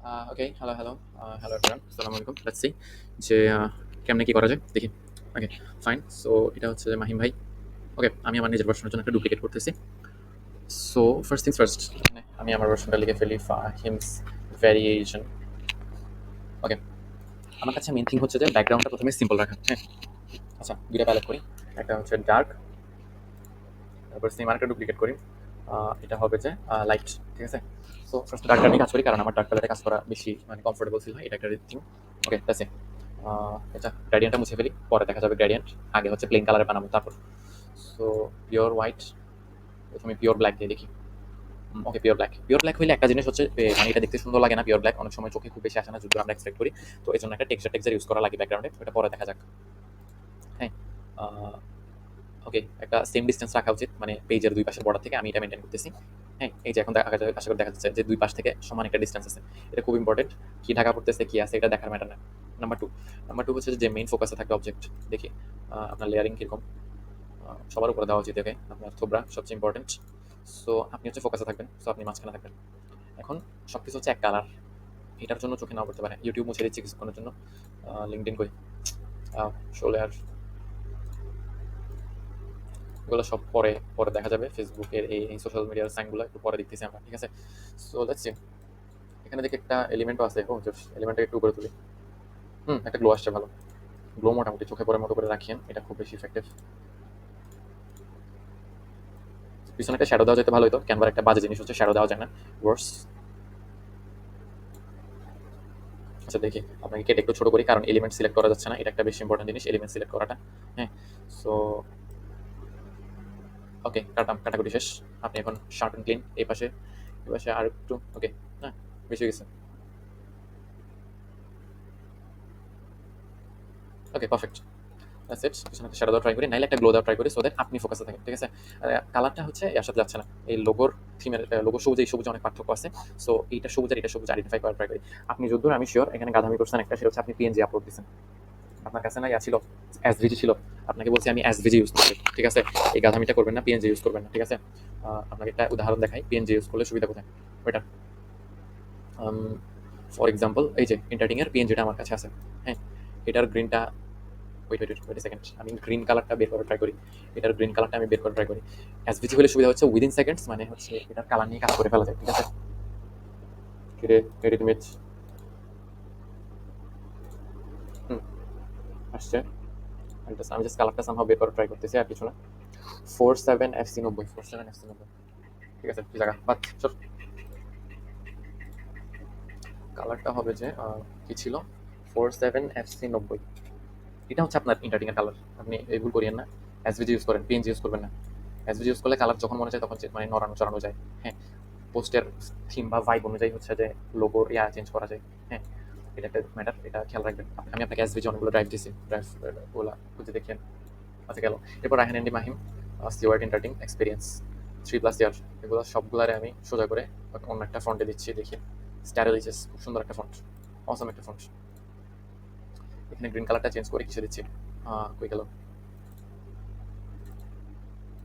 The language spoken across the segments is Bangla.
ওকে, হ্যালো এভরিওয়ান, আসসালামু আলাইকুম। লেটস সি যে কেমনে কি করা যায় দেখি। ওকে, ফাইন। সো এটা হচ্ছে যে মাহিম ভাই। ওকে, আমি আমার নিজের ভার্সনের জন্য একটা ডুপ্লিকেট করতেছি। সো ফার্স্ট থিংস ফার্স্ট, আমি আমার ভার্সনটা লিখে ফেলি ফাহিমস ভ্যারিয়েশন। ওকে, আমার কাছে মেইন থিং হচ্ছে যে ব্যাকগ্রাউন্ডটা প্রথমে সিম্পল রাখা। হ্যাঁ, আচ্ছা, দুইটা প্যালেট করি। একটা হচ্ছে ডার্ক, তারপর সেম আরেকটা ডুপ্লিকেট করি। এটা হবে যে লাইট। ঠিক আছে, সো ফার্স্ট ডার্ক কালারে কাজ করি কারণ আমার ডার্ক কালারে কাজ করা বেশি মানে কমফোর্টেবল ফিল হয়। এটা একটা থিং। Okay, that's it. আচ্ছা, গ্রেডিয়েন্টটা মুছে ফেলি, পরে দেখা যাবে গ্রেডিয়েন্ট। আগে হচ্ছে প্লেন কালারে বানাবো তারপর। সো পিওর হোয়াইট, প্রথমে পিওর ব্ল্যাক দিয়ে দেখি। ওকে, পিওর ব্ল্যাক হইলে একটা জিনিস হচ্ছে মানে এটা দেখতে সুন্দর লাগে না। পিওর ব্ল্যাক অনেক সময় চোখে খুব বেশি আসে না, যদি আমরা এক্সপেক্ট করি। তো এই জন্য একটা টেক্সচার ইউজ করা লাগে ব্যাকগ্রাউন্ডে, ওটা পরে দেখা যাক। হ্যাঁ, ওকে, একটা সেম ডিসটেন্স রাখা উচিত, মানে পেজের দুই পাশের বর্ডার থেকে আমি এটা মেনটেন করতেছি। হ্যাঁ, এই যে এখন আশা করি দেখা যাচ্ছে যে দুই পাশ থেকে সমান একটা ডিসটেন্স আছে। এটা খুব ইম্পর্টেন্ট। কি ঢাকা পড়তেছে কি আছে এটা দেখার ম্যাটার না। নাম্বার টু হচ্ছে যে মেইন ফোকাসে থাকবে অবজেক্ট। দেখি আপনার লেয়ারিং কিরকম। সবার উপরে দেওয়া উচিত। ওকে, আপনার থোবরা সবচেয়ে ইম্পর্টেন্ট। সো আপনি হচ্ছে ফোকাসে থাকবেন, সো আপনি মাঝখানে থাকবেন। এখন সবকিছু হচ্ছে এক কালার। এটার জন্য চোখে নাও পড়তে পারে। ইউটিউব মুছে দিচ্ছি কিছুক্ষণের জন্য। লিঙ্কডিন কই, শোলে আর এগুলো সব পরে পরে দেখা যাবে। ফেসবুকের এই সোশ্যাল মিডিয়ার সাইনগুলো একটু পরে দেখতেছি আমরা। ঠিক আছে, সো লেটস সি। এখানে দেখি একটা এলিমেন্টও আছে। ও জাস্ট এলিমেন্টটা একটু উপরে তুলি। একটা গ্লো আসছে, ভালো। গ্লো মোটামুটি চোখে পড়ার মতো করে রাখিয়েন, এটা খুব বেশি ইফেক্টিভ। পিছনে একটা শ্যাডো দেওয়া যেতে ভালো হতো। ক্যানভার একটা বাজে জিনিস হচ্ছে শ্যাডো দেওয়া যায় না, ওয়ার্স। আচ্ছা দেখি, আপনাকে কেটে একটু ছোট করি কারণ এলিমেন্ট সিলেক্ট করা যাচ্ছে না। এটা একটা বেশি ইম্পর্টেন্ট জিনিস, এলিমেন্ট সিলেক্ট করাটা। হ্যাঁ, সো ওকে, কাটাকুটি শেষ। আপনি এখন শার্প অ্যান্ড ক্লিন। এই পাশে আর একটু। ওকে, হ্যাঁ, বেশি হয়ে গেছে। ওকে, পারফেক্ট। That's it. পিছনে একটা শ্যাডো দেওয়া ট্রাই করি, নাইলে একটা গ্লো দেওয়া ট্রাই করি, সো দ্যাট আপনি ফোকাসে থাকেন। ঠিক আছে, কালারটা হচ্ছে এর সাথে যাচ্ছে না। এই লোগোর থিমের লোগো সবুজ, এই সবুজে অনেক পার্থক্য আছে। সো এইটা সবুজ আর এটা সবুজ আইডেন্টিফাই করার ট্রাই করি। আপনি যদ্দূর আমি শিওর এখানে গাধামি করছেন একটা, সেটা হচ্ছে আপনি পিএনজি আপলোড দিচ্ছেন। আপনার কাছে না ইয়া ছিল, এসভিজি ছিল। আপনাকে বলছি আমি এসভিজি ইউজ করছি। ঠিক আছে, এই গাধামিটা করবেন না, পিএনজি ইউজ করবেন না। ঠিক আছে, আপনাকে একটা উদাহরণ দেখাই পিএনজি ইউজ করলে সুবিধা কোথায়। ওইটা ফর এক্সাম্পল এই যে ইন্টারটিং এর পিএনজিটা আমার কাছে আছে। হ্যাঁ, এটার গ্রিনটা, ওয়েট সেকেন্ড, আমি গ্রিন কালারটা বের করার ট্রাই করি। এটার গ্রিন কালারটা আমি বের করার ট্রাই করি। এসভিজি হলে সুবিধা হচ্ছে উইদিন সেকেন্ডস, মানে হচ্ছে এটার কালার নিয়ে কাজ করে ফেলা যায়। ঠিক আছে, কিরে এডিট ইমেজ। হুম, আসছে। আমি জাস্ট কালারটা সামহাও বের করার ট্রাই করতেছি, আর কিছু না। 47FC90, 47FC90। ঠিক আছে, কি জায়গা বাদ চল। কালারটা হবে যে কি ছিল, 47FC90। এটা হচ্ছে আপনার ইন্টারটিং এর কালার। আপনি এই ভুল করিয়েন না, এসভিজি ইউজ করেন, পিএনজি ইউজ করবেন না। এসভিজি ইউজ করলে কালার যখন মনে চায় তখন মানে নড়ানো চড়ানো যায়। হ্যাঁ, পোস্টের থিম বা ভাইব অনুযায়ী হচ্ছে যে লোগোর চেঞ্জ করা যায়। হ্যাঁ, এটা একটা ম্যাটার, এটা খেয়াল রাখবেন। আমি আপনাকে এসভিজি অনেকগুলো ড্রাইভ দিয়েছি, ড্রাইভ ওগুলা খুঁজে দেখেন। আচ্ছা গেল। এরপর রায়হান এন্ডি মাহিম, স্টিওয়ার্ড ইন্টারটিং এক্সপিরিয়েন্স 3+ইয়ার, এগুলো সবগুলারে আমি সোজা করে অন্য একটা ফন্টে দিচ্ছি। দেখি স্টাইলিশেস, খুব সুন্দর একটা ফন্ট, অসম একটা ফন্ট। এখানে গ্রিন কালারটা চেঞ্জ করে কিসে দিচ্ছি, কই গেল,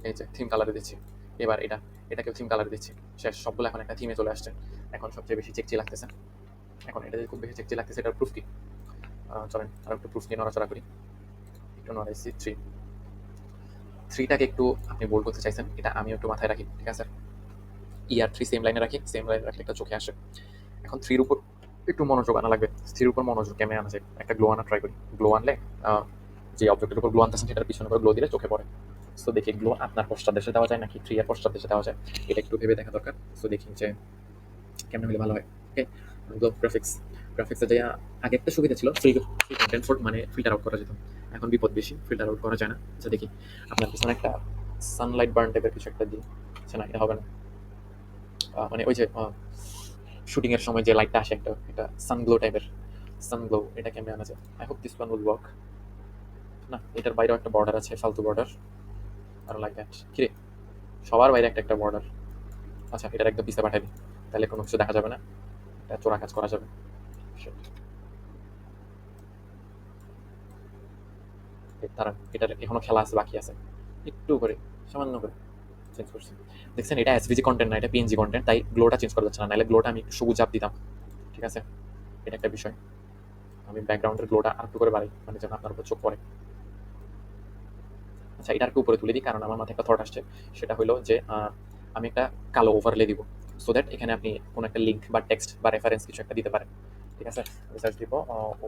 এই যে থিম কালারে দিচ্ছি। এবার এটাকেও থিম কালারে দিচ্ছি। শেষ, সবগুলো এখন একটা থিমে চলে আসছে। এখন সবচেয়ে বেশি চেকচি লাগতেছে। এখন এটা যদি খুব বেশি চেকচি লাগতেছে, এটার প্রুফ কি? চলেন আর একটু প্রুফ নিয়ে নড়াচড়া করি। একটু নড়াইছি। থ্রিটাকে একটু আপনি বোল্ড করতে চাইছেন, এটা আমি একটু মাথায় রাখি। ঠিক আছে, থ্রি সেম লাইনে রাখি, সেম লাইনে রাখলে একটা চোখে আসে। এখন থ্রির উপর একটু মনোযোগ আনা লাগবে। থ্রির উপর মনোযোগ কেমনে আনা যায়, একটা গ্লো আনা ট্রাই করি। গ্লো আনলে যে অবজেক্টের উপর গ্লো আনতেছেন সেটার পিছনে করে গ্লো দিলে চোখে পড়ে। সো দেখি গ্লো আপনার পশ্চাৎ দেশে দেওয়া যায় নাকি থ্রি এর পশ্চাৎ দেশে দেওয়া যায়, এটা একটু ভেবে দেখা দরকার। সো দেখি যে কেমন হলে ভালো হয়। ওকে, গ্লো গ্রাফিক্সে যে আগে একটা সুবিধা ছিল, ফ্রি কন্টেন্ট ফোর মানে ফিল্টার আউট করা যেত। এখন বিপদ বেশি, ফিল্টার আউট করা যায় না। আচ্ছা দেখি, আপনার পিছনে একটা সানলাইট বার্ন টাইপের কিছু একটা দিই। আচ্ছা না, এটা হবে না। মানে ওই যে শুটিং এর সময় যে লাইটটা আসে, একটা এটা সানগ্লো টাইপের। সানগ্লো, এটা কেমনে আনা যায়? I hope this one will work. না, এটার বাইরেও একটা বর্ডার আছে, ফালতু বর্ডার। R like that. কিরে, সবার বাইরে একটা একটা বর্ডার। আচ্ছা, এটার একদম পিছে পাঠাই দিই, তাহলে কোনো কিছু দেখা যাবে না, এটা চোরা কাজ করা যাবে। Shit. তারা এটার এখনো খেলা আছে, বাকি আছে। একটু করে, সামান্য করে চেঞ্জ করছি। দেখছেন, এটা এসভিজি কন্টেন্ট না, এটা পিএনজি কন্টেন্ট, তাই গ্লোটা চেঞ্জ করা যাচ্ছে না। নাহলে গ্লোটা আমি একটু সবুজ আপ দিতাম। ঠিক আছে, এটা একটা বিষয়। আমি ব্যাকগ্রাউন্ডের গ্লোটা আর একটু করে বাড়াই, মানে যেন আপনার উপর চোখ পড়ে। আচ্ছা, এটা একটু উপরে তুলে দিই, কারণ আমার মাথায় একটা থট আসছে। সেটা হলো যে আমি একটা কালো ওভারলে দিব, সো দ্যাট এখানে আপনি কোনো একটা লিঙ্ক বা টেক্সট বা রেফারেন্স কিছু একটা দিতে পারেন। ঠিক আছে, আমি সার্চ দিব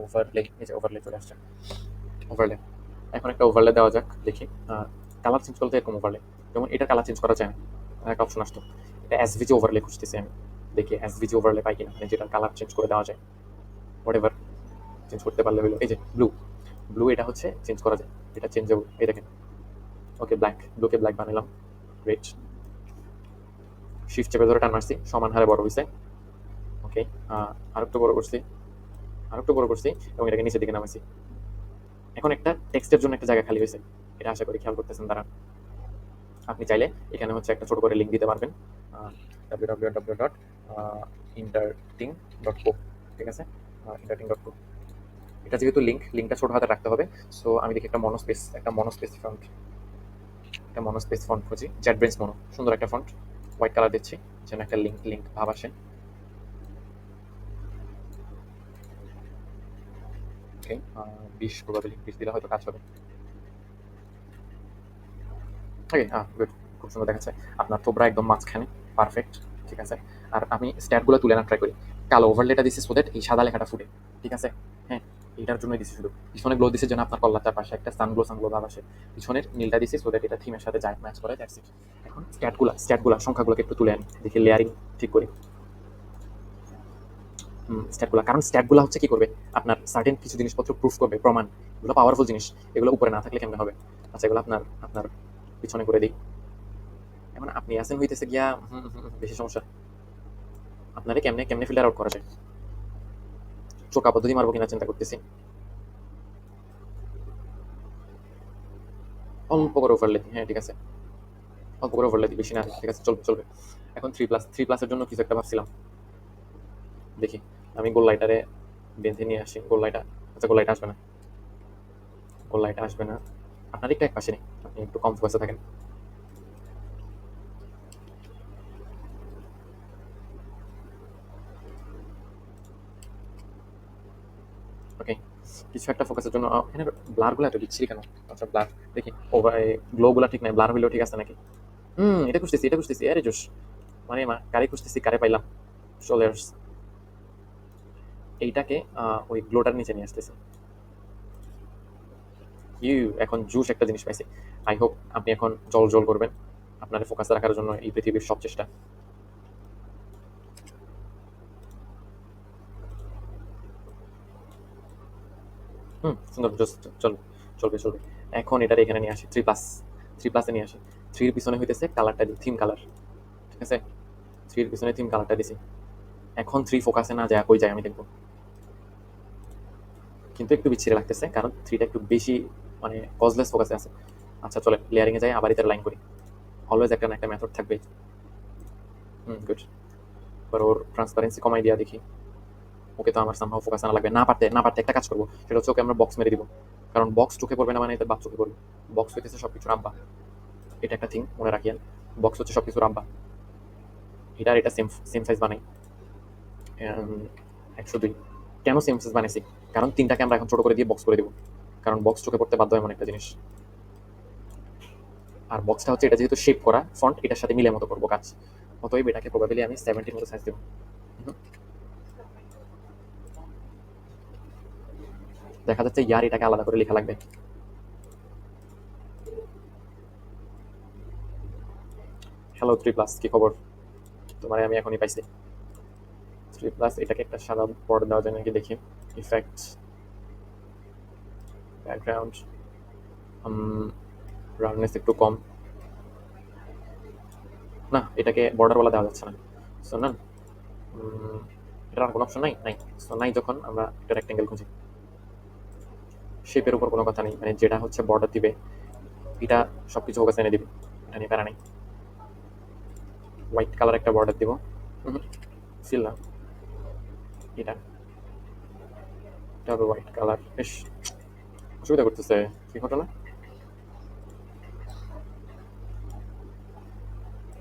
ওভারলে, এই যে ওভারলে চলে আসছে, ওভারলে। এখন একটা ওভারলে দেওয়া যাক, দেখি। কালার চেঞ্জ করতে এরকম ওভারলে, যেমন এটা কালার চেঞ্জ করা যায় না, একটা অপশন আসতো। এটা এসভিজি ওভারলে খুঁজতেছি আমি, দেখি এসভিজি ওভারলে পাই কিনা, মানে যেটা কালার চেঞ্জ করে দেওয়া যায়। হোয়াট এভার, চেঞ্জ করতে পারলে হলো। এই যে ব্লু, ব্লু এটা হচ্ছে চেঞ্জ করা যায়, এটা চেঞ্জেবল, এই দেখেন। ওকে, ব্ল্যাক, ব্লুকে ব্ল্যাক বানালাম, গ্রেট। শিফট চেপে ধরে টান মারছি, সমান হারে বড় হয়েছে। ওকে, আরেকটু বড় করছি, আরেকটু বড় করছি, এবং এটাকে নিচের দিকে নামাইছি। এখন একটা টেক্সটের জন্য একটা জায়গা খালি হয়েছে, এটা আশা করি খেয়াল করতেছেন। দাঁড়ান, আপনি চাইলে এখানে হচ্ছে একটা ছোট করে লিঙ্ক দিতে পারবেন, www.interting.co, ঠিক আছে, interting.co। এটা যেহেতু লিঙ্ক, লিঙ্কটা ছোট হাতে রাখতে হবে। সো আমি দেখি একটা মনোস্পেস, একটা মনোস্পেস ফন্ট, একটা মনোস্পেস ফন্ট খুঁজি, JetBrains মনো, সুন্দর একটা ফন্ট, হোয়াইট কালার দিচ্ছি যেন একটা লিঙ্ক লিঙ্ক ভাব আসে। ওকে, 20 প্রবাবিলি, 20 দিলে হয়তো কাজ হবে। ওকে, গুড, খুব সুন্দর দেখাচ্ছে। আপনার থোবরা একদম মাঝখানে, পারফেক্ট, ঠিক আছে। আর আমি স্ট্যাটগুলো তুলে না ট্রাই করি, কালো ওভারলেটা দিচ্ছি সো দ্যাট এই সাদা লেখাটা ফুটে, ঠিক আছে। হ্যাঁ, এইটার জন্যই দিচ্ছি শুধু। পিছনে গ্লো দিচ্ছে যেন আপনার কল্লার চারপাশে একটা সানগ্লো সানগ্লো ভাব আসে। পিছনের নীলটা দিচ্ছি সো দ্যাট এটা থিমের সাথে যায়, ম্যাচ করে, দ্যাটস ইট। এখন স্ট্যাটগুলো সংখ্যাগুলোকে একটু তুলে আনি, দেখি লেয়ারিং ঠিক করি। স্ট্যাটগুলো, কারণ স্ট্যাটগুলো হচ্ছে কি করবে, আপনার সার্টেন কিছু জিনিসপত্র প্রুফ করবে, প্রমাণ, এগুলো পাওয়ারফুল জিনিস। এগুলো উপরে না থাকলে কেমনে হবে? আচ্ছা, এগুলো আপনার আপনার পিছনে করে দিই। এখন আপনি আছেন হইতেছে গিয়া বেশি সমস্যা। আপনারে কেমনে কেমনে ফিল্টার আউট করা যায়? চোকা পদ্ধতি মারবো কিনা চিন্তা করতেছি। অল্প করে ওভারলে দিই, হ্যাঁ ঠিক আছে, অল্প করে ওভারলে দিই, বেশি না, ঠিক আছে, চলবে চলবে। এখন 3+, 3+-এর জন্য কিছু একটা ভাবছিলাম, দেখি। আমি গোল লাইটারে বেঁধে নিয়ে আসি, গোল লাইটা। আচ্ছা, গোল লাইটা আসবে না, গোল লাইটা আসবে না। আপনার একটু এক পাশে নেই, আপনি একটু কম ফোকাসে থাকেন। ওকে, কিছু একটা ফোকাসের জন্য এখানে ব্লারগুলো এত বিচ্ছিরি কেন? আচ্ছা, ব্লার দেখি, ওভার গ্লোগুলো ঠিক নাই, ব্লার হইলেও ঠিক আছে নাকি? এটা খুঁজতেছি, এটা খুঁজতেছি, আরে জোস, মানে মা কারে খুঁজতেছি, কারে পাইলাম, চলে আসছে। এইটাকে ওই গ্লোটার নিচে নিয়ে আসতেছি। এখন জুস একটা জিনিস পাইছি। আই হোপ আপনি এখন জল জল করবেন, আপনার ফোকাসে রাখার জন্য এই পৃথিবীর সব চেষ্টা। সুন্দর, জোস, চলবে চলবে চলবে। এখন এটার এখানে নিয়ে আসি, 3+, 3+-এ নিয়ে আসি। থ্রির পিছনে হইতেছে কালারটা দিই, থিম কালার, ঠিক আছে। থ্রির পিছনে থিম কালারটা দিছি। এখন থ্রি ফোকাসে না যায়, কই যায় আমি দেখবো। কিন্তু একটু বিচ্ছিরি লাগতেছে, কারণ থ্রিটা একটু বেশি, মানে কজলেস ফোকাসে আছে। আচ্ছা, চলে লেয়ারিং এ যাই, আবার এটার লাইন করি। অলওয়েজ একটা না একটা মেথড থাকবে। গুড। এবার ওর ট্রান্সপারেন্সি কমাই দিয়া দেখি। ওকে, তো আমার সামহাও ফোকাস আনা লাগবে, না পারতে একটা কাজ করবো, সেটা হচ্ছে ওকে আমরা বক্স মেরে দিব। কারণ বক্স চোখে পড়বে না মানে এদের বাপ চোখে পড়বে। বক্স হইতেছে সবকিছুর আব্বা, এটা একটা থিং মনে রাখিয়েন। বক্স হচ্ছে সবকিছুর আব্বা। এটা আর এটা সেম সেম সাইজ বানাই, 102। কেন সেম সাইজ বানাইছি? কারণ তিনটাকে আমরা এখন ছোট করে দিয়ে বক্স করে দিব, কারণ বক্স চোখে পড়তে বাধ্য এমন একটা জিনিস। আর বক্সটা হচ্ছে, এটা যেহেতু শেপ করা ফন্ট, এটার সাথে মিলে মতো করবো কাজ। অতএব এটাকে প্রবাবিলি আমি 70 মতো সাইজ দেবো। দেখা যাচ্ছে ইয়ার এটাকে আলাদা করে লেখা লাগবে। হ্যালো 3+, কি খবর? তোমার আমি এখনই পাইছি। 3+, এটাকে একটা সাদা বর্ডার দেওয়া যায় নাকি দেখি। ইফেক্ট, ব্যাকগ্রাউন্ড, রাউন্ডনেস একটু কম। না, এটাকে বর্ডারওয়ালা দেওয়া যাচ্ছে না। সো না, এটার আর কোনো অপশন নাই, নাই। সো নাই, যখন আমরা একটা রেক্টেঙ্গেল খুঁজি। শেপের উপর কোনো কথা নেই, মানে যেটা হচ্ছে বর্ডার দিবে, এটা সবকিছু ফোকাস এনে দিবে, এটা নিয়ে প্যারা নেই। হোয়াইট কালার একটা বর্ডার দিব। ফিল না, এটা এটা হবে হোয়াইট কালার। বেশ অসুবিধা করতেছে, কি ঘটনা?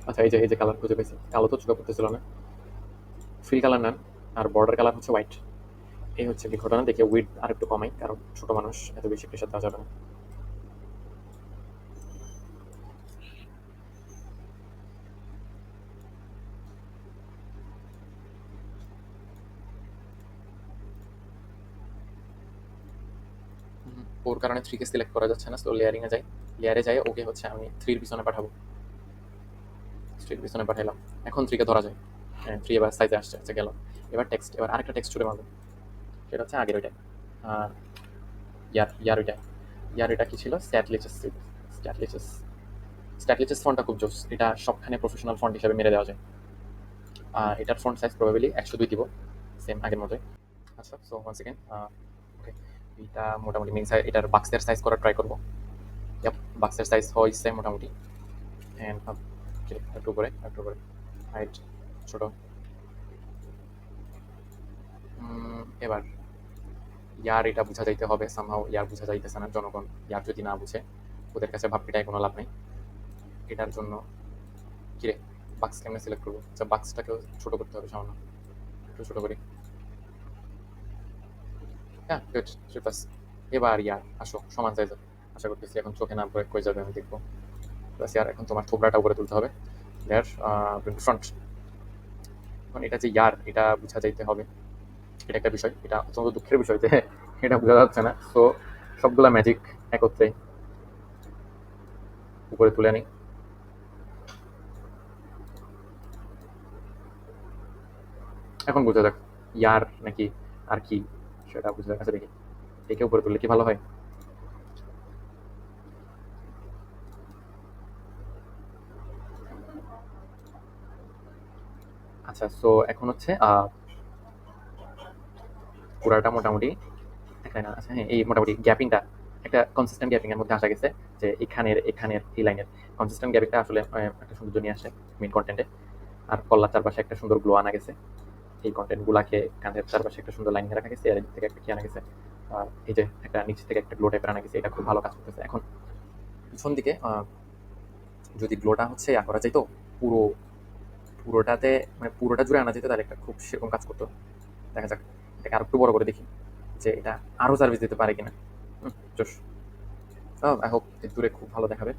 আচ্ছা, এই যে কালার খুঁজে পেয়েছি, কালো তো চোখে পড়তেছিল না। ফিল কালার নেন, আর বর্ডার কালার হচ্ছে হোয়াইট। এই হচ্ছে কি ঘটনা। দেখে উইড আর একটু কমাই, কারণ ছোট মানুষ এত বেশি প্রেশার দেওয়া যাবে না। ওর কারণে 3 কে সিলেক্ট করা যাচ্ছে না, তো লেয়ারিংয়ে যাই। লেয়ারে যাই, ওকে হচ্ছে আমি 3 এর পিছনে পাঠাবো। 3 এর পিছনে পাঠাইলাম। এখন 3 কে ধরা যায়। হ্যাঁ, 3 এবার সাইজে আসছে, আচ্ছা গেল। এবার টেক্সট, এবার আরেকটা টেক্সট ছুড়ে মারবো। সেটা হচ্ছে আগের ওইটাই। আর ইয়ার ওইটাই। ইয়ার এটা কি ছিল? স্ট্যাটলিচেস ছিল। স্ট্যাটলিচেস। স্ট্যাটলিচেস ফন্টটা খুব জোস, এটা সবখানে প্রফেশনাল ফন্ট হিসেবে মেরে দেওয়া যায়। আর এটার ফন্ট সাইজ প্রবাবলি 102 দিব, সেম আগের মতোই। আচ্ছা, সো ওয়ান সেকেন্ড। ওকে, এটা মোটামুটি মেইন সাইজ, এটার বাক্সের সাইজ করার ট্রাই করবো। ইয়াপ, বাক্সের সাইজ হয়েছে মোটামুটি। অ্যান্ড একটু করে, একটু করে হাইট ছোট। এবার ইয়ার এটা বোঝা যাইতে হবে সামহাও, ইয়ার বোঝা যাইতেছে না জনগণ। ইয়ার যদি না বুঝে, ওদের কাছে ভাবপিটায় কোনো লাভ নেই। এটার জন্য কিরে, বাক্স কেমনে সিলেক্ট করবো? আচ্ছা, বাক্সটাকেও ছোট করতে হবে সামান্য, একটু ছোট করি। হ্যাঁ, গুড, সুপার। এবার ইয়ার আসো সমান সাইজের। আশা করতেছি এখন চোখে না পড়ে কই যাবে আমি দেখবো। প্লাস ইয়ার এখন তোমার থোবরাটা উপরে তুলতে হবে। দেয়ার ফ্রন্ট। এখন এটা যে ইয়ার, এটা বোঝা যাইতে হবে। এটা একটা বিষয়, এটা অত্যন্ত দুঃখের বিষয় যে এটা বোঝা যাচ্ছে না। সো সবগুলা ম্যাজিক একত্রে উপরে তুলে নিই। এখন বোঝা যাক ইয়ার নাকি আর কি, সেটা বুঝে যাক। আচ্ছা দেখি একে উপরে তুললে কি ভালো হয়। আচ্ছা, সো এখন হচ্ছে পুরাটা মোটামুটি দেখায় না। আচ্ছা হ্যাঁ, এই মোটামুটি গ্যাপিংটা একটা কনসিস্টেন্ট গ্যাপিং এর মধ্যে আসা গেছে, যে এখানের এখানের এই লাইনের কনসিস্টেন্ট গ্যাপিংটা আসলে একটা সৌন্দর্য নিয়ে আসে মেইন কন্টেন্টে। আর কল্লার চারপাশে একটা সুন্দর গ্লো আনা গেছে। এই কন্টেন্ট গুলাকে কাঁধের চারপাশে একটা সুন্দর লাইন রাখা গেছে, এর দিক থেকে একটা কি আনা গেছে, এই যে একটা নিচ থেকে একটা গ্লো টাইপের আনা গেছে, এটা খুব ভালো কাজ করতেছে। এখন পিছন দিকে যদি গ্লোটা হচ্ছে করা যাইতো পুরো, পুরোটাতে মানে পুরোটা জুড়ে আনা যেত, তাহলে একটা খুব সেরকম কাজ করতো। দেখা যাক, এটাকে আরো একটু বড় করে দেখি যে এটা আরো সার্ভিস দিতে পারে কিনা। জোশ। আই হোপ দূরে খুব ভালো দেখাবে।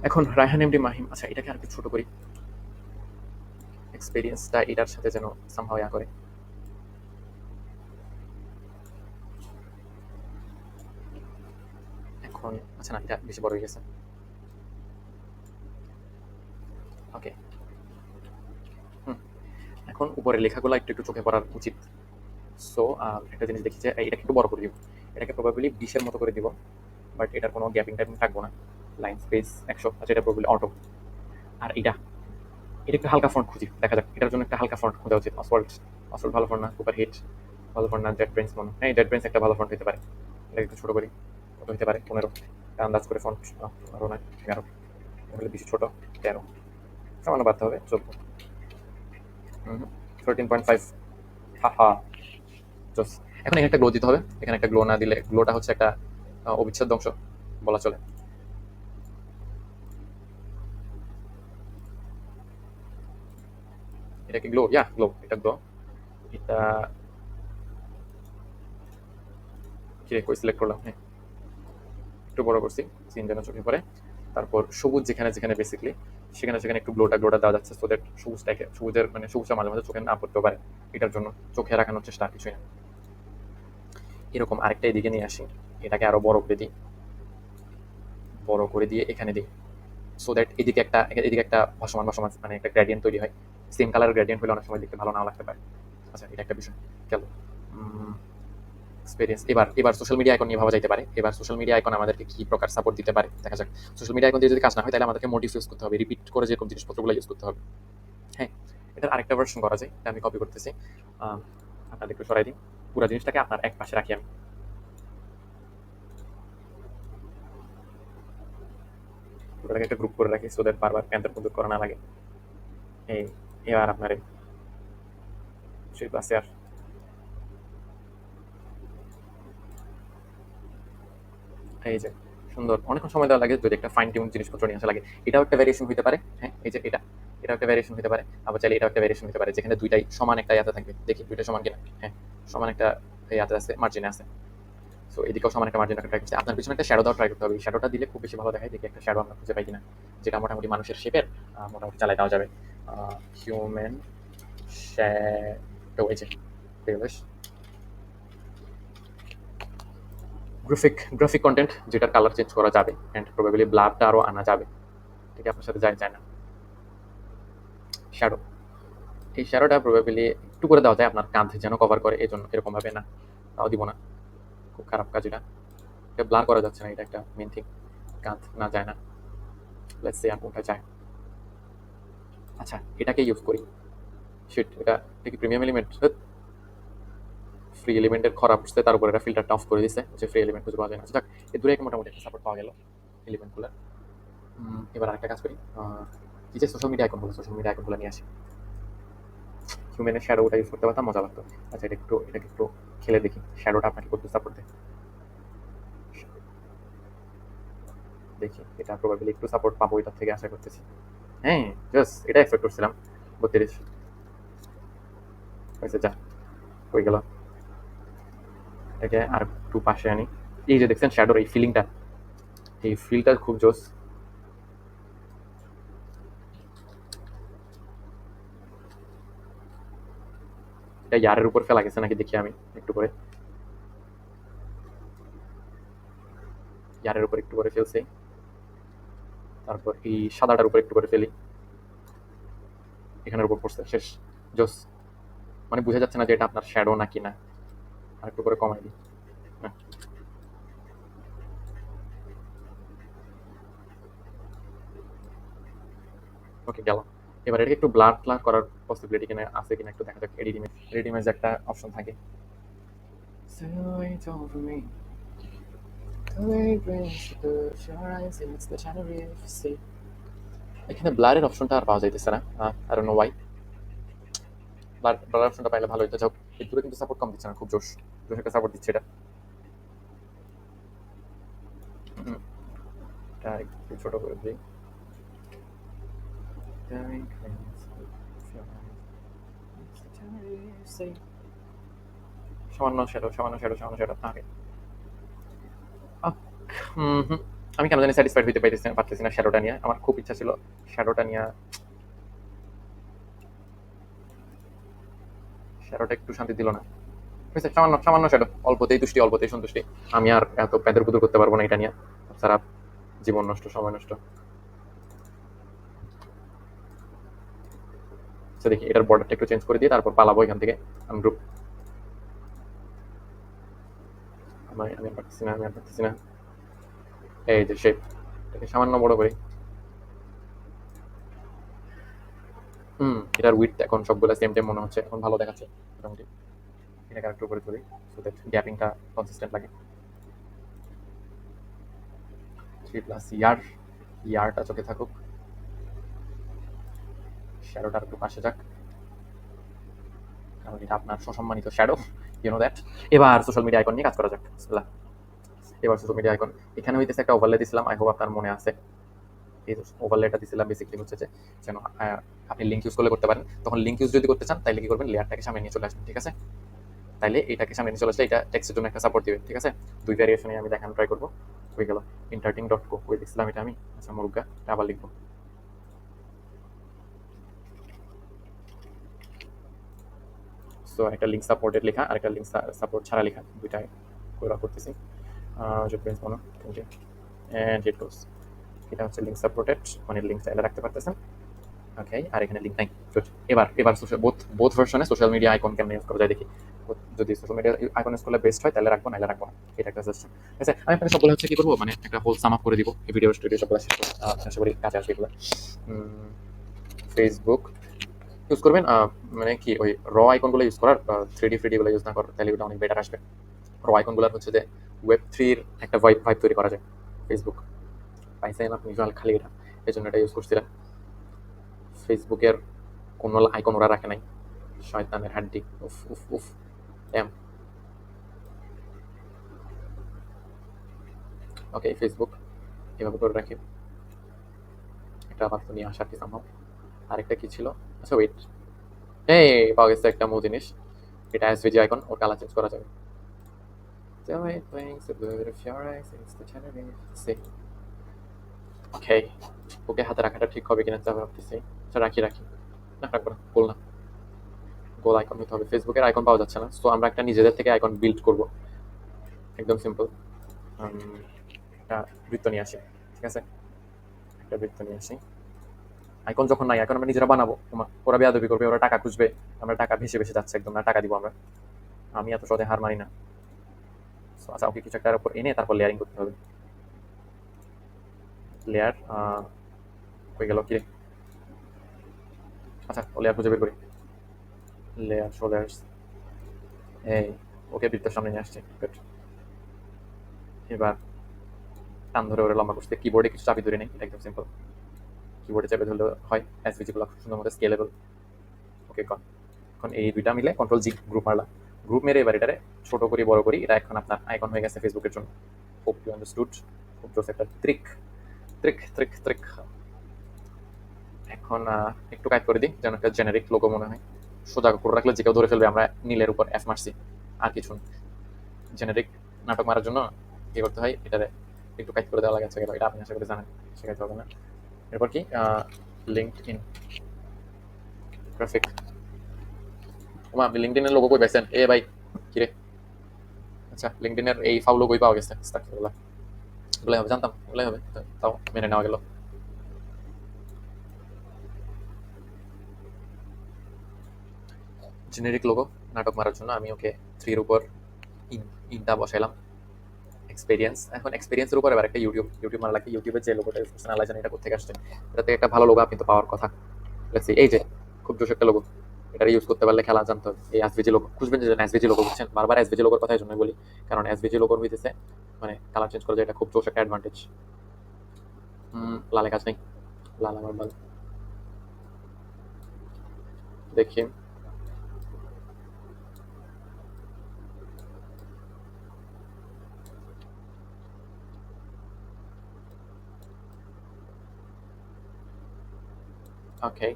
এখন রায়হান এমডি মাহিম, আচ্ছা এটাকে আর একটু ছোট করি, এক্সপিরিয়েন্সটা এটার সাথে যেন সামহাও করে। এখন আচ্ছা না, এটা বেশি বড় হয়ে গেছে। ওকে। এখন উপরে লেখাগুলো একটু একটু চোখে পড়ার উচিত। সো একটা জিনিস দেখি যে এটাকে একটু বড় করে দিব। এটাকে প্রবাবলি 20-এর মতো করে দিব, বাট এটার কোনো গ্যাপিং টাইপিং থাকবো না। লাইন স্পেস 100, আচ্ছা এটা প্রবাবলি অটো। আর এটা, এটা একটু হালকা ফন্ট খুঁজি, দেখা যাক। এটার জন্য একটা হালকা ফন্ট খোঁজা উচিত। অসওয়াল্ড, অসওয়াল্ড ভালো ফন্ট না? সুপার হিট ভালো ফন্ট না? জেট ব্রেন্স মনে, হ্যাঁ জেট ব্রেন্স একটা ভালো ফন্ট হতে পারে। এটাকে একটু ছোট করি, কত হতে পারে? 15 আন্দাজ করে ফন্ট। 15 না 11, তাহলে বেশি ছোট। 13, সামান্য বাড়তে হবে, 14। 13.5। হা হা, জোস। এখন এখানে একটা গ্লো দিতে হবে, এখানে একটা গ্লো না দিলে, গ্লোটা হচ্ছে একটা অবিচ্ছেদ্য অংশ বলা চলে। এটা কি গ্লো? ইয়া গ্লো, এটা গ্লো। এটা কি কই সিলেক্ট করলাম? হ্যাঁ, একটু বড় করছি, সিন যেন চোখে পড়ে। তারপর সবুজ যেখানে যেখানে বেসিক্যালি, সেখানে সেখানে একটু গ্লোটা গ্লোটা দেওয়া যাচ্ছে, সো দ্যাট সবুজটাকে, সবুজের মানে সবুজটা মাঝে মাঝে চোখে না পড়তেও পারে। এটার জন্য চোখে রাখানোর চেষ্টা, আর কিছুই না। এরকম আরেকটা এদিকে নিয়ে আসি, এটাকে আরো বড় করে দিই, বড় করে দিয়ে এখানে দিই, সো দ্যাট এদিকে একটা, এদিকে একটা ভাসমান ভাসমান মানে একটা গ্রেডিয়েন্ট তৈরি হয়। সেম কালার গ্রেডিয়েন্ট হলে অনেক সময় দেখতে ভালো নাও লাগতে পারে। আচ্ছা, এটা একটা বিষয় গেল। এক্সপেরিয়েন্স। এবার এবার সোশ্যাল মিডিয়া আইকন নিয়ে ভাবা যাইতে পারে। এবার সোশ্যাল মিডিয়া আইকন আমাদেরকে কি প্রকার সাপোর্ট দিতে পারে দেখা যাক। সোশ্যাল মিডিয়া আইকন দিয়ে যদি কাজ না হয়, তাহলে আমাদেরকে মোটিভ ইউজ করতে হবে, রিপিট করে যেরকম জিনিসপত্রগুলো ইউজ করতে হবে। হ্যাঁ, এটার আরেকটা ভার্সন করা যায়, এটা আমি কপি করতেছি। আপনাদের একটু সরাই দিই, পুরো জিনিসটাকে আপনার এক পাশে রাখি আমি। পুরোটাকে একটা গ্রুপ করে রাখি, সো দ্যাট বারবার প্যান্টের বন্ধু করা না লাগে। এই, এবার আপনার সেই পাশে আর এই যে সুন্দর, অনেকক্ষণ সময় দেওয়া লাগে যদি একটা ফাইন টিউন জিনিসপত্র নিয়ে আসা লাগে। এটাও একটা ভ্যারিয়েশন হতে পারে। হ্যাঁ, এই যে এটা, এটা একটা ভ্যারিয়েশন হতে পারে, আবার চাইলে এটা একটা ভ্যারিয়েশন হতে পারে, যেখানে দুইটাই সমান একটা ইয়াতে থাকবে। দেখি দুইটা সমান কিনা। হ্যাঁ, সমান একটা ইয়াতে আছে, মার্জিনে আছে। সো এদিকেও সমান একটা মার্জিন রাখা ট্রাই করছি। আপনার পিছনে একটা শ্যাডো দেওয়া ট্রাই করতে হবে। শ্যাডোটা দিলে খুব বেশি ভালো দেখায়। দেখি একটা শ্যাডো আমরা খুঁজে পাই কিনা, যেটা মোটামুটি মানুষের শেপের মোটামুটি চালাই দেওয়া যাবে। হিউম্যান শ্যাডো, এই যে গ্রাফিক কন্টেন্ট, যেটার কালার চেঞ্জ করা যাবে অ্যান্ড প্রবাবলি ব্লারটা আরও আনা যাবে। ঠিক আছে, আপনার সাথে যায় না। শ্যাডো, এই শ্যাডোটা প্রবাবলি একটু করে দেওয়া যায়, আপনার কাঁধ যেন কভার করে, এই জন্য এরকম ভাবে না, তাও দিব না। খুব খারাপ কাজ এটা, ব্লার করা যাচ্ছে না, এটা একটা মেন থিং। কাঁধ না যায় না। লেটস সি আর কোনটা যায়। আচ্ছা, এটাকে ইউজ করি। শিট, এটা কি প্রিমিয়াম এলিমেন্ট? ফ্রি এলিমেন্টের খরা পড়ছে, তার উপর এটা ফিল্টারটা অফ করে দিছে, যে ফ্রি এলিমেন্ট খুঁজে পাওয়া যায় না। যাক, এই দূরে মোটামুটি একটা সাপোর্ট পাওয়া গেল এলিমেন্টগুলোর। এবার আরেকটা কাজ করি, কি যে সোশ্যাল মিডিয়া আইকনগুলো নিয়ে আসি। হিউম্যানের শ্যাডোটা ইউজ করতে পারতাম, মজা লাগতো। আচ্ছা, এটাকে একটু খেলে দেখি, শ্যাডোটা আপনাকে করতে সাপোর্ট দেয়। দেখি, এটা প্রবাবলি একটু সাপোর্ট পাবো, এটার থেকে আশা করতেছি। হ্যাঁ, জাস্ট এটা এক্সপেক্ট করছিলাম। 32 হয়েছে, যা হয়ে গেল। এটাকে আর একটু পাশে আনি। এই যে দেখছেন শ্যাডোর এই ফিলিংটা, এই ফিলটা খুব জোস। এটা ইয়ারের উপর ফেলা গেছে নাকি দেখি আমি একটু করে। ইয়ারের উপর একটু করে ফেলছি, তারপর এই সাদাটার উপর একটু করে ফেলি, এখানের উপর পড়ছে, শেষ। জোস। মানে বোঝা যাচ্ছে না যে এটা আপনার শ্যাডো নাকি না। আর একটু করে কমাই দিই। ওকে, গেল। এবার এটাকে একটু ব্লার ট্লার করার পসিবিলিটি কিনা আছে কিনা একটু দেখা যাক। এডিট ইমেজ একটা অপশন থাকে। এখানে ব্লারের অপশনটা আর পাওয়া যাইতেছে না, I don't know Y. Blur অপশনটা পাইলে ভালো হইতো। যাও, এই দূরে কিন্তু সাপোর্ট কম দিচ্ছে না, খুব জোশ একটা সাপোর্ট দিচ্ছে এটা। এটা একটু ছোট করে দিই। সামান্য শ্যাডো থাকে। আমি কেন জানি স্যাটিসফাইড হইতে পারতেছি না শ্যাডোটা নিয়ে। আমার খুব ইচ্ছা ছিল শ্যাডোটা নিয়ে, শ্যাডোটা একটু শান্তি দিল না। হয়েছে, সামান্য শ্যাডো, অল্পতেই তুষ্টি, অল্পতেই সন্তুষ্টি। আমি আর এত প্যাদের কুদুর করতে পারবো না এটা নিয়ে, সারা জীবন নষ্ট, সময় নষ্ট। দেখি এটার বর্ডারটা একটু চেঞ্জ করে দিয়ে তারপর পালাবো এখান থেকে। আনগ্রুপ। আমি আর পারতেছি না। এই যে শেপ, এটাকে সামান্য বড় করি। এটার উইডথ এখন সবগুলো সেম টেম মনে হচ্ছে, এখন ভালো দেখাচ্ছে মোটামুটি। এটাকে আরেকটু উপরে তুলি, সো দ্যাট গ্যাপিংটা কনসিস্টেন্ট লাগে। 3+ ইয়ারটা চোখে থাকুক। শ্যাডোটার একটু পাশে যাক, কারণ এটা আপনার সসম্মানিত শ্যাডো, ইউ নো দ্যাট। এবার সোশ্যাল মিডিয়া আইকন নিয়ে কাজ করা যাক। বিসমিল্লাহ। এবার সোশ্যাল মিডিয়া আইকন, এখানে হইতেছে একটা ওভারলে দিছিলাম, আই হোপ আপনার মনে আছে। এই ওভারলেটা দিছিলাম বেসিকলি হচ্ছে যে যেন আপনি লিঙ্ক ইউজ করতে পারেন। তখন লিঙ্ক ইউজ যদি করতে চান তাহলে কি করবেন, লেয়ারটাকে সামনে নিয়ে চলে আসবেন। ঠিক আছে, তাইলে এটাকে সামনে নিয়ে চলে আসলে এটা টেক্সটের জন্য একটা সাপোর্ট দিবে। ঠিক আছে, দুই ভ্যারিয়েশনে আমি দেখানো ট্রাই করবো। হয়ে গেল। ইন্টারটিং.co ওই দেখছিলাম এটা আমি। আচ্ছা, মুরুগা, এটা আবার লিখবো। সো একটা লিঙ্ক সাপোর্টেড লেখা আর একটা লিঙ্ক সাপোর্ট ছাড়া লেখা, দুইটাই করতেছি। এটা হচ্ছে লিঙ্ক সাপোর্টেড, মানে লিঙ্ক চাইলে রাখতে পারতেছেন। ওকে, আর এখানে লিঙ্ক নাই। এবার বোথ ভার্সনে সোশ্যাল মিডিয়া আইকন কেমন ইউজ করা যায় দেখি। যদি সোশ্যাল মিডিয়া আইকন ইউজ করলে বেস্ট হয় তাহলে রাখবো, নাহলে রাখবো না। এটা একটা সাজেশন। আচ্ছা, আমি আপনাকে সবগুলো হচ্ছে কি করবো, মানে একটা হোল সাম আপ করে দিব এই ভিডিও স্টুডিও সবগুলো শেষ করে। আশা করি কাজে আসবে এগুলো। ফেসবুক ইউজ করবেন, মানে কি ওই আইকনগুলো ইউজ করার, 3D ফ্রিডিগুলো ইউজ না করার, তাহলে ওটা অনেক বেটার আসবে। আইকনগুলোর হচ্ছে যে Web3 একটা ভাইব তৈরি করা যায়। ফেসবুক পাইছেন আপনি খালি এটা, এই জন্য এটা ইউজ করছিলাম। ফেসবুকের কোনো আইকন ওরা রাখে নাই, শয়তানের হাড্ডি। উফ উফ উফ। এম ওকে, ফেসবুক এভাবে করে রাখি। এটা আবার তো নিয়ে আসার কি সম্ভব। আরেকটা কি ছিল? আচ্ছা ওয়েট, এই পাওয়া গেছে একটা মো জিনিস। এটা এসভিজি আইকন, ওর কালার চেঞ্জ করা যাবে। The way it blinks, the blue of your eyes, it's the Tenerife Sea. ওকে, ওকে হাতে রাখাটা ঠিক হবে কিনা তা ভাবতেছি। আচ্ছা রাখি রাখি, না রাখবো না, গোল না, গোল আইকন হতে হবে। ফেসবুকের আইকন পাওয়া যাচ্ছে না, সো আমরা একটা নিজেদের থেকে আইকন বিল্ড করব, একদম সিম্পল। একটা বৃত্ত নিয়ে আসি, ঠিক আছে, একটা বৃত্ত নিয়ে আসি। আইকন যখন নাই, আইকন আমরা নিজেরা বানাবো, ওরা বেয়াদবি করবে, ওরা টাকা খুঁজবে, আমরা টাকা ভেসে ভেসে যাচ্ছে একদম, না টাকা দিব আমরা, আমি এত সহজে হার মানি না। So, আচ্ছা ওকে কিছু একটার উপর এনে তারপর লেয়ারিং করতে হবে। লেয়ার হয়ে গেল কি রে? আচ্ছা ও লেয়ার খুঁজে বের করি, লেয়ার শোল্ডার্স, এই ওকে বৃত্তের সামনে নিয়ে আসছি। Good. এবার টান ধরে ওরা লম্বা করতে কিবোর্ডে কিছু চাবি ধরে নেই, এটা একদম সিম্পল। কিবোর্ডে চাবি ধরলে হয় এসভিজি গুলো খুব সুন্দর মতো স্কেলেবল। ওকে কন, এখন এই দুইটা মিলে কন্ট্রোল জি গ্রুপ মারলাম, গ্রুপ মেরে এবার এটারে ছোট করি বড় করি, এটা এখন আপনার আইকন হয়ে গেছে ফেসবুকের জন্য। হোপ ইউ আন্ডারস্টুড, খুব জোস একটা ট্রিক ট্রিক ট্রিক ট্রিক। এখন একটু কাজ করে দিই যেন একটা জেনারিক লোগো মনে হয়, সোজা করে রাখলে যে কেউ ধরে ফেলবে আমরা নীলের উপর এফ মারছি, আর কিছু জেনারিক নাটক মারার জন্য কি করতে হয়, এটারে একটু কাজ করে দেওয়া লাগে। আচ্ছা এটা আপনি আশা করে জানেন, শেখাইতে হবে না। এরপর কি লিঙ্কড ইন গ্রাফিক, ওমা আপনি লিঙ্কডইনের লোগো কই পাইছেন এ ভাই, কিরে? আচ্ছা লিঙ্কডইনের এই ফাউ লোগোই পাওয়া গেছে, আস্তাগফিরুল্লাহ, ওগুলাই হবে, জানতাম ওগুলাই হবে, তাও মেনে নেওয়া গেল। জেনেরিক লোগো নাটক মারার জন্য আমি ওকে থ্রির উপর ইনটা বসাইলাম। এক্সপেরিয়েন্স, এখন এক্সপেরিয়েন্সের উপর এবার একটা ইউটিউব মারা লাগবে। ইউটিউবের যে লোগোটা ইউজ করছেন আল্লাহ জানে এটা কোথেকে আসছে, এটা থেকে একটা ভালো লোগো আপনি তো পাওয়ার কথা। লেটস সি, এই যে খুব জোশ একটা লোগো, এটা ইউজ করতে পারলে খেলা জানতে হবে। এই এসভিজি লোগো খুঁজবেন, যে এসভিজি লোগো বুঝছেন, বারবার এসভিজি লোগোর কথা এই জন্যই বলি, কারণ এসভিজি লোগোর হইতেছে মানে কালার চেঞ্জ করা যায়, এটা খুব জোশ একটা অ্যাডভান্টেজ। লালে কাজ নেই, লাল আমার বাল, দেখি। ওকে,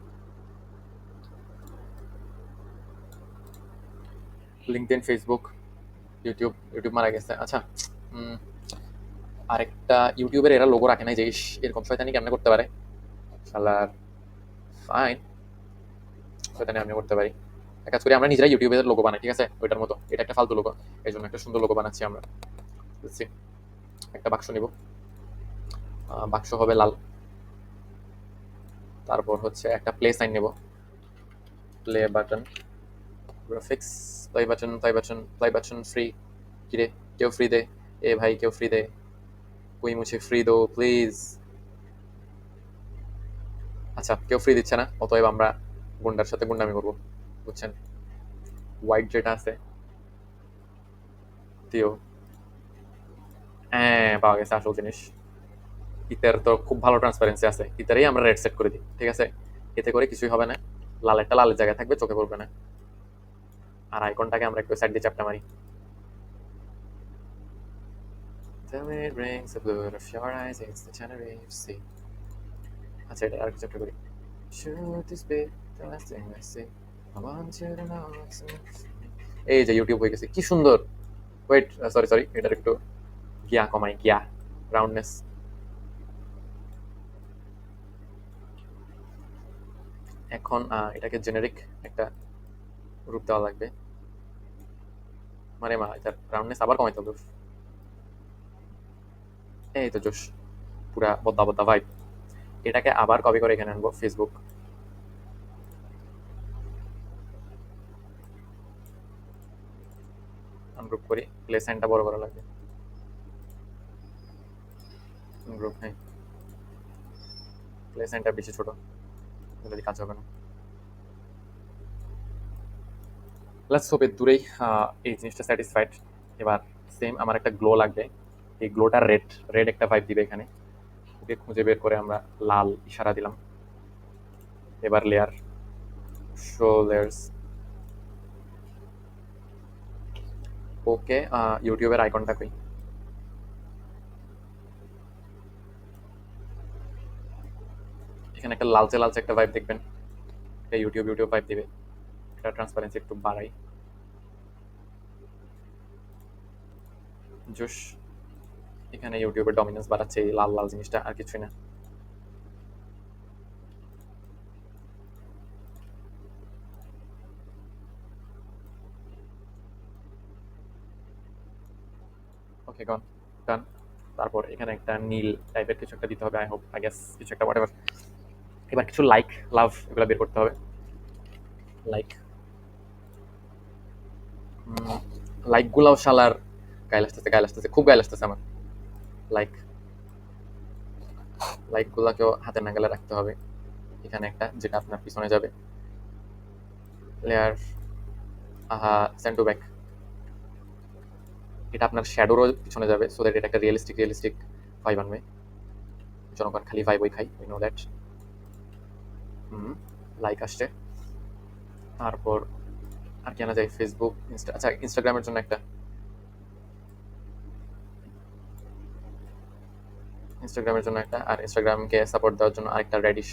লিঙ্কডইন, ফেসবুক, ইউটিউব, ইউটিউব মারা গেছে। আচ্ছা আরেকটা ইউটিউবের এরা লোগো রাখে নাই যে এরকম শয়তানি কেমনে করতে পারে শালার। ফাইন, শয়তানি আমি করতে পারি। এক কাজ করি আমরা নিজেরাই ইউটিউবের লোগো বানাই, ঠিক আছে, ওইটার মতো। এটা একটা ফালতু লোগো, এই জন্য একটা সুন্দর লোগো বানাচ্ছি আমরা। বুঝছি, একটা বাক্স নিব, বাক্স হবে লাল, তারপর হচ্ছে একটা প্লে সাইন নেব, play button, graphics, play button, play button, play button free. কিরে কেউ ফ্রি দে, এ ভাই কেউ ফ্রি দে, কুই মুছে ফ্রি দো প্লিজ। আচ্ছা কেউ ফ্রি দিচ্ছে না, অতএব আমরা গুন্ডার সাথে গুন্ডামি করবো, বুঝছেন। হোয়াইট যেটা আছে দিও, হ্যাঁ পাওয়া গেছে আসল জিনিস। ইতের তো খুব ভালো ট্রান্সপারেন্সি আছে, ইতেরই আমরা রেড সেট করে দিই, ঠিক আছে, এতে করে কিছুই হবে না, লাল একটা লালের জায়গায় থাকবে, চোখে পড়বে না। আর আইকনটাকে আমরা একটু সাইড দিয়ে চাপটা মারি। The wind brings the blue of your eyes, it's the Tenerife Sea. আচ্ছা এটা আর কিছু একটা করি। Should this be the last thing I see? I want you to know it's me. এই যে ইউটিউব হয়ে গেছে, কি সুন্দর। ওয়েট, সরি সরি, এটার একটু গিয়া কমাই, গিয়া রাউন্ডনেস। এখন এটাকে জেনেরিক একটা রূপ দেওয়া লাগবে, মানে মা এটার রাউন্ডনেস আবার কমাইতে হবে। এই তো জোশ, পুরা বদ্দা বদ্দা ভাইব। এটাকে আবার কপি করে এখানে আনবো, ফেসবুক, আনগ্রুপ করি, প্লে সাইনটা বড় করা লাগবে, গ্রুপ নেই, প্লে সাইনটা বেশি ছোট, যদি কাজ হবে না। লেটস হোপ এর দূরেই এই জিনিসটা স্যাটিসফাইড। এবার সেম আমার একটা গ্লো লাগবে, এই গ্লোটা রেড, রেড একটা ভাইব দিবে এখানে, ওকে খুঁজে বের করে আমরা লাল ইশারা দিলাম। এবার লেয়ার, শো লেয়ার্স, ওকে ইউটিউবের আইকনটা কই, এখানে একটা লালচে লালচে একটা ভাইব দেখবেন, একটা ইউটিউব ইউটিউব পাইপ দিবে, এটা ট্রান্সপারেন্সি একটু বাড়াই, জোশ। এখানে ইউটিউবের ডমিনেন্স বাড়াচ্ছে এই লাল লাল জিনিসটা, আর কিছুই না। ওকে গন, ডান। তারপর এখানে একটা নীল টাইপের কিছু একটা দিতে হবে, আই হোপ, আই গেস কিছু একটা হোয়াটএভার। এবার কিছু লাইক, লাভ এগুলো বের করতে হবে। লাইক, লাইকগুলাও শালার গায়ে আসতেছে, গায়ে আসতেছে, খুব গায়ে আসতেছে আমার। লাইক, লাইকগুলাকেও হাতের নাগালে রাখতে হবে। এখানে একটা যেটা আপনার পিছনে যাবে, লেয়ার, আহা, সেন্ড টু ব্যাক, এটা আপনার শ্যাডোরও পিছনে যাবে, সো দ্যাট এটা একটা রিয়েলিস্টিক ভাইব আনবে। জনগণ খালি ভাইবই খাই, উই নো দ্যাট। লাইক আসছে। তারপর আর কি আনা যায়, ফেসবুক, আচ্ছা ইনস্টাগ্রামের জন্য একটা, ইনস্টাগ্রামের জন্য একটা, আর ইনস্টাগ্রামকে সাপোর্ট দেওয়ার জন্য আরেকটা রেডিশ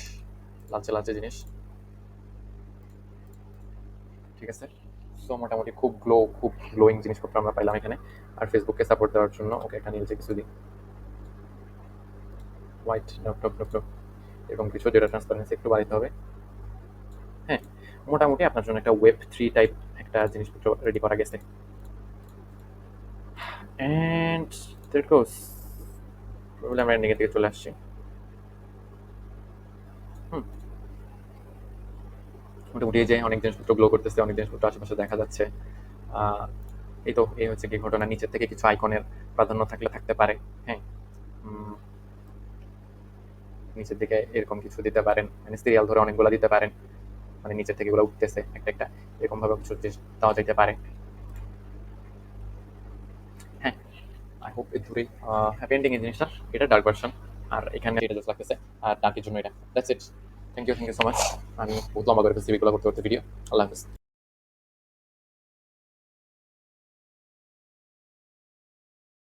লালচে লালচে জিনিস। ঠিক আছে, সো মোটামুটি খুব খুব গ্লোয়িং জিনিসপত্র আমরা পাইলাম এখানে। আর ফেসবুককে সাপোর্ট দেওয়ার জন্য ওকে একটা নীলচে কিছু দিই, white dot dot dot dot, এরকম কিছু, যেটা ট্রান্সপারেন্সি একটু বাড়াইতে হবে। হ্যাঁ, মোটামুটি আপনার জন্য একটা ওয়েব 3 টাইপ একটা জিনিসপত্র রেডি করা গেছে। And there it goes, problem আমরা এন্ডিং এর দিকে চলে আসছি। হুম, মোটামুটি এই যে অনেক জিনিসপত্র গ্লো করতেছে, অনেক জিনিসপত্র আশেপাশে দেখা যাচ্ছে। এই তো, এই হচ্ছে কি ঘটনা। নিচের থেকে কিছু আইকনের প্রাধান্য থাকলে থাকতে পারে। হ্যাঁ, নিচের দিকে এরকম কিছু দিতে পারেন, মানে সিরিয়াল ধরে অনেকগুলো দিতে পারেন, মানে নিচের থেকে এগুলো উঠতেছে একটা একটা, এরকম ভাবে কিছু দেওয়া যেতে পারে। হ্যাঁ, আই হোপ এর ধরেই হ্যাপি এন্ডিং এই জিনিসটা। এটা ডার্ক ভার্সন, আর এখানে এটা জাস্ট লাগতেছে, আর ডার্কের জন্য এটা। That's it. Thank you so much. আমি বহুত লম্বা করে ফেলছি এগুলো করতে করতে ভিডিও। আল্লাহ হাফেজ।